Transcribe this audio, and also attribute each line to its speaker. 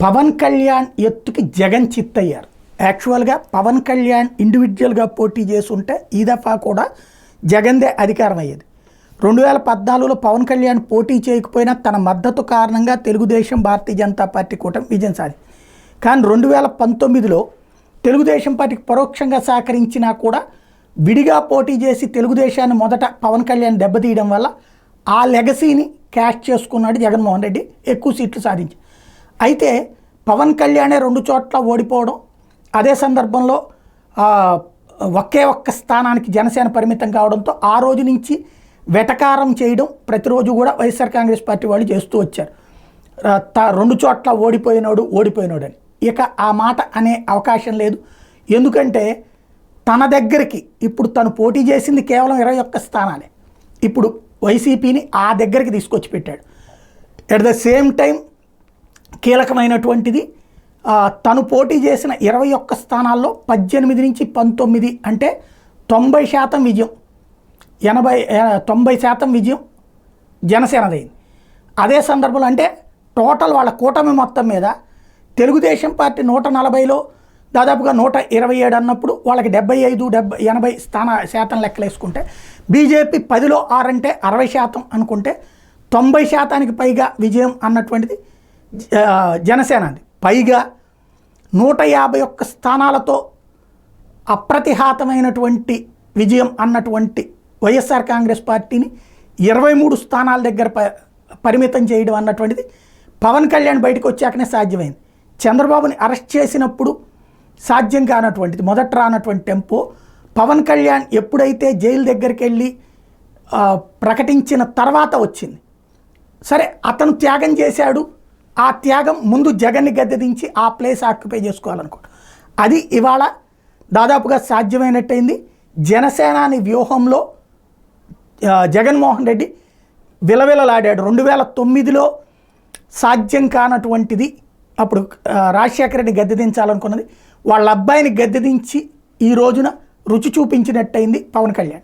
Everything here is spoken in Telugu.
Speaker 1: పవన్ కళ్యాణ్ ఎత్తుకి జగన్ చిత్తయ్యారు. యాక్చువల్గా పవన్ కళ్యాణ్ ఇండివిజువల్గా పోటీ చేసుంటే ఈ దఫా కూడా జగన్దే అధికారం అయ్యేది. 2014లో పవన్ కళ్యాణ్ పోటీ చేయకపోయినా తన మద్దతు కారణంగా తెలుగుదేశం భారతీయ జనతా పార్టీ కూటమి విజయం సాధించింది. కానీ 2019లో తెలుగుదేశం పార్టీకి పరోక్షంగా సహకరించినా కూడా విడిగా పోటీ చేసి తెలుగుదేశాన్ని మొదట పవన్ కళ్యాణ్ దెబ్బతీయడం వల్ల ఆ లెగసీని క్యాష్ చేసుకున్నాడు జగన్మోహన్ రెడ్డి, ఎక్కువ సీట్లు సాధించి. అయితే పవన్ కళ్యాణే 2 చోట్ల ఓడిపోవడం, అదే సందర్భంలో ఒక్క స్థానానికి జనసేన పరిమితం కావడంతో ఆ రోజు నుంచి వెటకారం చేయడం ప్రతిరోజు కూడా వైఎస్ఆర్ కాంగ్రెస్ పార్టీ వాళ్ళు చేస్తూ వచ్చారు. 2 చోట్ల ఓడిపోయినాడు అని. ఇక ఆ మాట అనే అవకాశం లేదు. ఎందుకంటే తన దగ్గరికి ఇప్పుడు తను పోటీ చేసింది కేవలం 21 స్థానాలే. ఇప్పుడు వైసీపీని ఆ దగ్గరికి తీసుకొచ్చి పెట్టాడు. ఎట్ ద సేమ్ టైం కీలకమైనటువంటిది, తను పోటీ చేసిన 21 స్థానాల్లో 18 నుంచి 19 అంటే 90% విజయం, 90% విజయం జనసేనదైంది. అదే సందర్భంలో అంటే టోటల్ వాళ్ళ కూటమి మొత్తం మీద తెలుగుదేశం పార్టీ 140లో దాదాపుగా 127 అన్నప్పుడు వాళ్ళకి 75-80 శాతం లెక్కలేసుకుంటే, బీజేపీ 10లో 6 అంటే 60% అనుకుంటే 90%కి పైగా విజయం అన్నటువంటిది జనసేనది. పైగా 151 స్థానాలతో అప్రతిహాతమైనటువంటి విజయం అన్నటువంటి వైఎస్ఆర్ కాంగ్రెస్ పార్టీని 23 స్థానాల దగ్గర పరిమితం చేయడం అన్నటువంటిది పవన్ కళ్యాణ్ బయటకు వచ్చాకనే సాధ్యమైంది. చంద్రబాబుని అరెస్ట్ చేసినప్పుడు సాధ్యం కానటువంటిది, మొదట రానటువంటి టెంపో పవన్ కళ్యాణ్ ఎప్పుడైతే జైలు దగ్గరికి వెళ్ళి ప్రకటించిన తర్వాత వచ్చింది. సరే, అతను త్యాగం చేశాడు. ఆ త్యాగం ముందు జగన్ని గద్దెదించి ఆ ప్లేస్ ఆక్యుపై చేసుకోవాలనుకోండి. అది ఇవాళ దాదాపుగా సాధ్యమైనట్టయింది. జనసేనాని వ్యూహంలో జగన్మోహన్ రెడ్డి విలవిలలాడాడు. 2009లో సాధ్యం కానటువంటిది, అప్పుడు రాజశేఖర రెడ్డి గద్దెదించాలనుకున్నది వాళ్ళ అబ్బాయిని గద్దెదించి ఈ రోజున రుచి చూపించినట్టయింది పవన్ కళ్యాణ్.